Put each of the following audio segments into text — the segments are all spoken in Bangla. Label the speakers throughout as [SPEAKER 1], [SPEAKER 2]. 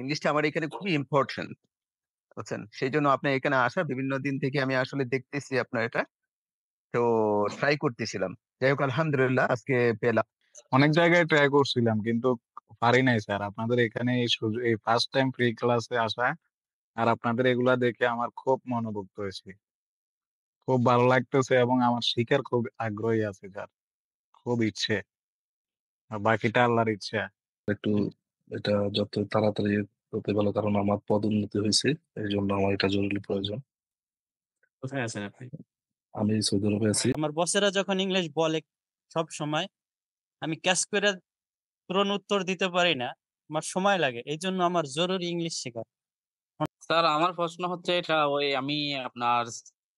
[SPEAKER 1] ইংলিশটা আমার এখানে খুবই ইম্পোর্টেন্ট, বুঝছেন? সেইজন্য আপনার এখানে আসা বিভিন্ন দিন থেকে আমি আসলে দেখতেছি আপনার এটা। তো ট্রাই করতেছিলাম। যাই হোক আলহামদুলিল্লাহ আজকে পেলাম।
[SPEAKER 2] অনেক জায়গায় ট্রাই করছিলাম কিন্তু পারি নাই স্যার। আপনাদের এখানে এই ফার্স্ট টাইম ফ্রি ক্লাসে আসা আর আপনাদের এগুলা দেখে আমার খুব মনোমুগ্ধ হয়েছি। খুব ভালো লাগতেছে এবং আমার শিখার খুব আগ্রহী আছে স্যার। খুব ইচ্ছে। আর বাকিটা আল্লাহর ইচ্ছা।
[SPEAKER 3] একটু এটা যত তাড়াতাড়ি হতে ভালো, কারণ আমার পদোন্নতি হয়েছে, এই জন্য আমার এটা জরুরি প্রয়োজন।
[SPEAKER 4] কোথায় আছেন আপনি?
[SPEAKER 3] আমি সৌদি আরবে আছি।
[SPEAKER 5] আমার বসেরা যখন ইংলিশ বলে সব সময় আমি ক্যাচ করে তুরন্ত উত্তর দিতে পারি না, আমার সময় লাগে, এই জন্য আমার জরুরি ইংলিশ শেখা।
[SPEAKER 6] স্যার আমার প্রশ্ন হচ্ছে এটা ওই আমি আপনার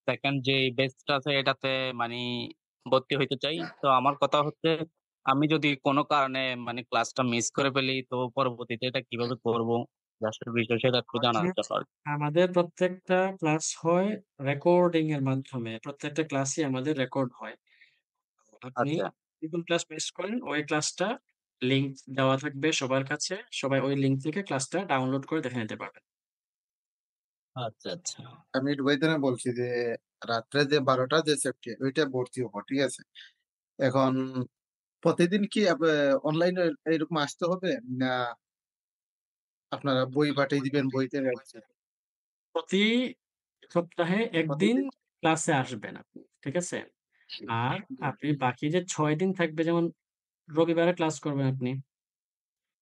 [SPEAKER 6] সেকেন্ড যে বেস্ট আছে এটাতে মানে ভর্তি হইতে চাই। তো আমার কথা হচ্ছে আমি যদি কোনো কারণে মানে ক্লাসটা মিস করে ফেলি তো পরবর্তীতে এটা কিভাবে করব, ক্লাসের বিষয় সেটা একটু জানার দরকার।
[SPEAKER 4] আমাদের প্রত্যেকটা ক্লাস হয় রেকর্ডিং এর মাধ্যমে। প্রত্যেকটা ক্লাসই আমাদের রেকর্ড হয়। আপনি
[SPEAKER 6] আচ্ছা
[SPEAKER 4] কোন ক্লাস মিস করেন ওই ক্লাসটা লিংক দেওয়া থাকবে সবার কাছে। সবাই ওই লিংক থেকে ক্লাসটা ডাউনলোড করে দেখে নিতে পারবেন।
[SPEAKER 6] আচ্ছা আচ্ছা
[SPEAKER 7] আমি রুবাইদানে বলছি যে রাত্রে যে 12টা যে সেফটি ওইটা ভর্তি হবো, ঠিক আছে? এখন প্রতিদিন কি অনলাইনে এরকম আসতে হবে, না আপনারা বই পাঠিয়ে দিবেন, বইতে রাখছে?
[SPEAKER 4] প্রতি সপ্তাহে একদিন
[SPEAKER 7] প্রতিদিন
[SPEAKER 4] ক্লাসে আসবেন আপনি, ঠিক আছে? আর আপনি বাকি যে 6 দিন থাকবে, যেমন রবিবারে ক্লাস করবেন আপনি,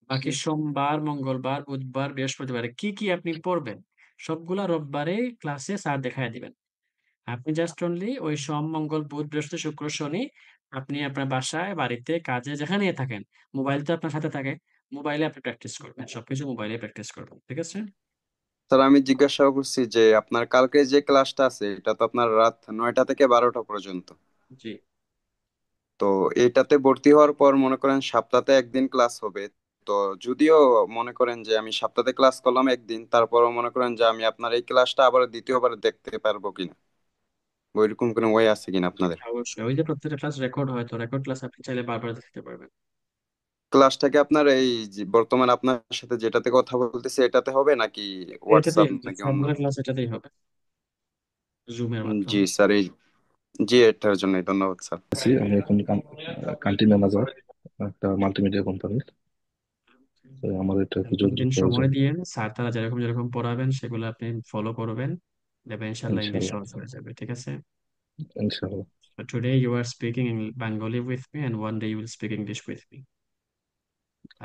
[SPEAKER 4] বাকি সোমবার, মঙ্গলবার, বুধবার, বৃহস্পতিবারে কি কি আপনি পড়বেন সবগুলা রোববারে ক্লাসে স্যার দেখায় দিবেন। আপনি জাস্ট অনলি ওই সোম, মঙ্গল, বুধ, বৃহস্পতি, শুক্র, শনি আপনি আপনার বাসায়, বাড়িতে, কাজে যেখানেই থাকেন, মোবাইল তো আপনার সাথে থাকে। মোবাইলে আপনি প্র্যাকটিস করবেন। সবকিছু মোবাইলে প্র্যাকটিস করবেন। ঠিক আছে?
[SPEAKER 8] স্যার আমি জিজ্ঞাসা করছি যে আপনার কালকে যে ক্লাসটা আছে এটা তো আপনার রাত 9টা থেকে 12টা পর্যন্ত।
[SPEAKER 4] জি।
[SPEAKER 8] তো এটাতে ভর্তি হওয়ার পর মনে করেন সপ্তাহে একদিন ক্লাস হবে। তো যদিও মনে করেন যে আমি সপ্তাহে ক্লাস করলাম একদিন, তারপরও মনে করেন যে আমি আপনার এই ক্লাসটা আবার দ্বিতীয়বার দেখতে পারবো কিনা, ওইরকম কোনো ওয়ে আছে কিনা আপনাদের?
[SPEAKER 4] অবশ্যই। ওই যে প্রত্যেকটা ক্লাস রেকর্ড হয়, তো রেকর্ড ক্লাস আপনি চাইলে বারবার দেখতে পারবেন।
[SPEAKER 8] ক্লাসটাকে আপনার এই যে বর্তমান আপনার সাথে যেটাতে কথা বলতেছে এটাতে হবে নাকি
[SPEAKER 4] এটাতেই
[SPEAKER 8] হোয়াটসঅ্যাপ
[SPEAKER 4] হবে,
[SPEAKER 8] নাকি অন্য?
[SPEAKER 4] সবগুলো ক্লাস এটাতেই হবে, জুমের
[SPEAKER 8] জি
[SPEAKER 4] মাধ্যমে।
[SPEAKER 8] স্যার, জি এটার জন্যই ধন্যবাদ স্যার।
[SPEAKER 3] আমি এখন কান্ট্রি ম্যানেজার একটা মাল্টিমিডিয়া কোম্পানির। আমার এটা একটু জরুরি
[SPEAKER 4] দিন
[SPEAKER 3] প্রয়োজন।
[SPEAKER 4] সময় দিয়েন, স্যার তারা যেরকম যেরকম পড়াবেন সেগুলো আপনি ফলো করবেন, দেখবেন ইনশাল্লাহ ইংলিশ
[SPEAKER 3] ইনশাল্লাহ,
[SPEAKER 4] সহজ হয়ে যাবে। ঠিক আছে?
[SPEAKER 3] ইনশাল্লাহ,
[SPEAKER 4] So today you are speaking in Bengali with me and one day you will speak English with me.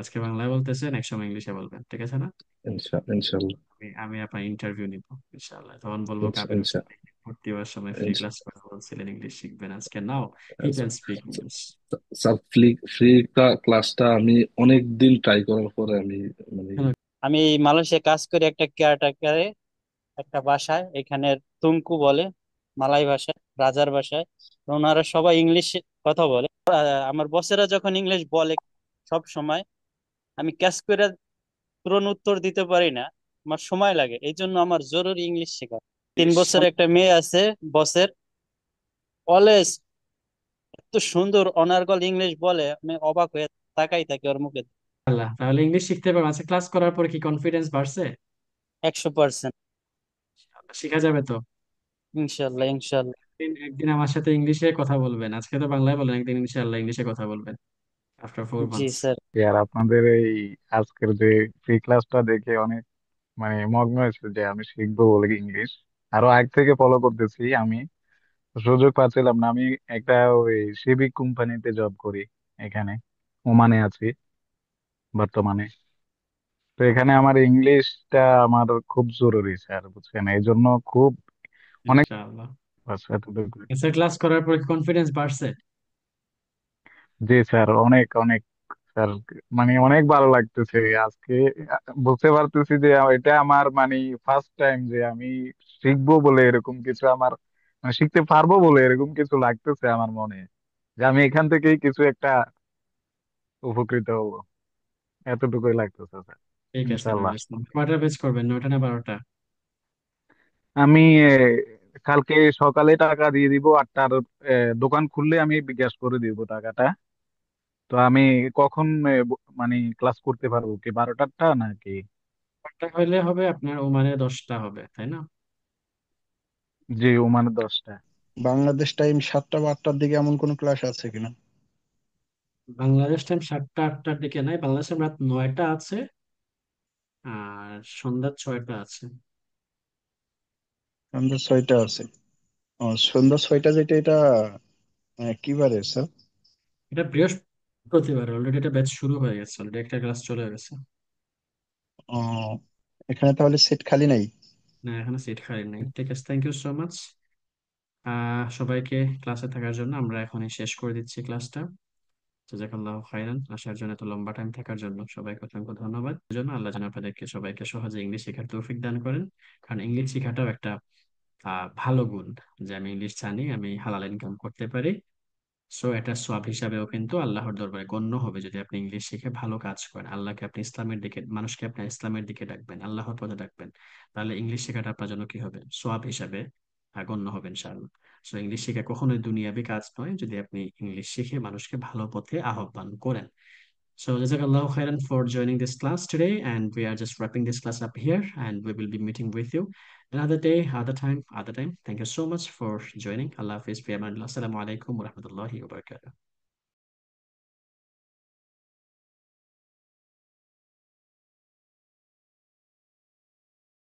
[SPEAKER 4] আজকে বাংলায় বলতেছেন, এক সময় ইংলিশে বলবেন। ঠিক আছে না?
[SPEAKER 3] ইনশাল্লাহ,
[SPEAKER 4] আমি আমি আপনার ইন্টারভিউ নিব ইনশাআল্লাহ। তখন বলবো কাবির হোসেন
[SPEAKER 3] ইনশাল্লাহ,
[SPEAKER 4] ভাই ভর্তি হওয়ার সময় ফ্রি ক্লাস করে বলছিলেন ইংলিশ শিখবেন, আজকে now he can speak English.
[SPEAKER 3] Sir free free ক্লাসটা আমি অনেক দিন ট্রাই করার পরে আমি মানে
[SPEAKER 5] আমি মালয়েশিয়া কাজ করি একটা কেয়ারটেকারে, একটা বাসায়, এখানে তুংকু বলে মালয় ভাষায়, রাজার ভাষায়। তো ওনারা সবাই ইংলিশ কথা বলে। আমার বসেরা যখন ইংলিশ বলে সব সময় আমি ক্যাচ করে তুরন্ত উত্তর দিতে পারি না, আমার সময় লাগে, এই জন্য আমার জরুরি ইংলিশ শেখা। 3 বছর একটা মেয়ে আছে বসের, অলওয়েজ এত সুন্দর অনার্গল ইংলিশ বলে, আমি অবাক হয়ে তাকাই থাকি ওর মুখে।
[SPEAKER 4] আল্লাহ, তাহলে ইংলিশ শিখতে পারবেন। আচ্ছা, ক্লাস করার পরে কি কনফিডেন্স বাড়ছে?
[SPEAKER 5] 100%।
[SPEAKER 4] শিখা যাবে তো?
[SPEAKER 5] ইনশাল্লাহ ইনশাল্লাহ।
[SPEAKER 4] একদিন একদিন আমার সাথে ইংলিশে কথা বলবেন। আজকে তো বাংলায় বলেন, একদিন ইনশাআল্লাহ ইংলিশে কথা বলবেন আফটার ফোর
[SPEAKER 5] জি
[SPEAKER 4] মান্থস
[SPEAKER 5] স্যার।
[SPEAKER 2] আর আপনাদের এই আজকের যে ফ্রি ক্লাসটা দেখে অনেক মানে মগ্ন হয়েছে যে আমি শিখবো বলে ইংলিশ। আরো আগ থেকে ফলো করতেছি আমি, সুযোগ পাচ্ছিলাম না। আমি একটা ওই সিভিক কোম্পানিতে জব করি এখানে, ওমানে আছি বর্তমানে। তো এখানে আমার ইংলিশটা আমার খুব জরুরি স্যার, বুঝছেন? এই জন্য খুব অনেক
[SPEAKER 4] ইনশাআল্লাহ।
[SPEAKER 2] এতটুকু।
[SPEAKER 4] আচ্ছা, ক্লাস করার পরে কনফিডেন্স বাড়ছে?
[SPEAKER 2] জি স্যার, অনেক অনেক স্যার, মানে অনেক ভালো লাগতেছে আজকে। বুঝতে পারতেছি যে এটা আমার মানে ফার্স্ট টাইম যে আমি শিখবো বলে এরকম কিছু আমার মানে শিখতে পারবো বলে এরকম কিছু লাগতেছে আমার মনে, যে আমি এখান থেকেই কিছু একটা উপকৃত হবো, এতটুকুই লাগতেছে স্যার।
[SPEAKER 4] ঠিক আছে
[SPEAKER 2] ইনশাল্লাহ।
[SPEAKER 4] নুরুল ইসলাম, কয়টা বেচ করবেন, 9টা না 12টা?
[SPEAKER 2] আমি কালকে সকালে টাকা দিয়ে দিব, 8টার দোকান খুললে আমি বিকাশ করে দিব টাকাটা। তো আমি কখন মানে ক্লাস করতে পারবো, কি 12টারটা নাকি?
[SPEAKER 4] 10টা হইলে হবে আপনার ওমানে 10টা হবে, তাই না?
[SPEAKER 2] জি, ওমানে 10টা।
[SPEAKER 9] বাংলাদেশ টাইম 7টা বা 8টার দিকে এমন কোনো ক্লাস আছে কিনা?
[SPEAKER 4] বাংলাদেশ টাইম 7টা 8টার দিকে নাই, বাংলাদেশ টাইম রাত 9টা আছে, আর সন্ধ্যা 6টা আছে।
[SPEAKER 9] সন্ধ্যা 6টা আছে। ও, সন্ধ্যা 6টা যেটা, এটা কি বারে স্যার?
[SPEAKER 4] এটা বৃহস্পতিবার, অলরেডি এটা ব্যাচ শুরু হয়ে গেছে, অলরেডি একটা ক্লাস চলে গেছে।
[SPEAKER 9] ও, এখানে তাহলে সিট খালি নাই?
[SPEAKER 4] না, এখানে সিট খালি নেই। ঠিক আছে, থ্যাংক ইউ সো মাচ সবাইকে ক্লাসে থাকার জন্য। আমরা এখনই শেষ করে দিচ্ছি ক্লাসটা। জাযাকাল্লাহু খাইরান, আসার জন্য, এত লম্বা টাইম থাকার জন্য সবাইকে অসংখ্য ধন্যবাদ। জন্য আল্লাহ যেন আপনাদেরকে সবাইকে সহজে ইংলিশ শেখার তৌফিক দান করেন। কারণ ইংলিশ শেখাটাও একটা ভালো গুণ, যে আমি ইংলিশ জানি, আমি হালাল ইনকাম করতে পারি। সো এটা সওয়াব হিসাবেও কিন্তু আল্লাহর দরবারে গণ্য হবে যদি আপনি ইংলিশ শিখে ভালো কাজ করেন। আল্লাহকে আপনি ইসলামের দিকে, মানুষকে আপনি ইসলামের দিকে ডাকবেন, আল্লাহর পথে ডাকবেন, তাহলে ইংলিশ শেখাটা আপনার জন্য কি হবে? সওয়াব হিসাবে গণ্য হবে ইনশাআল্লাহ। সো ইংলিশ শেখা কখনোই দুনিয়াবি কাজ নয় যদি আপনি ইংলিশ শিখে মানুষকে ভালো পথে আহ্বান করেন। So Jazakallahu khairan for joining this class today, and we are just wrapping this class up here, and we will be meeting with you another day, other time, other time. Thank you so much for joining. Allah Hafiz. Fi amanillah. Assalamu alaikum wa rahmatullahi wa barakatuh.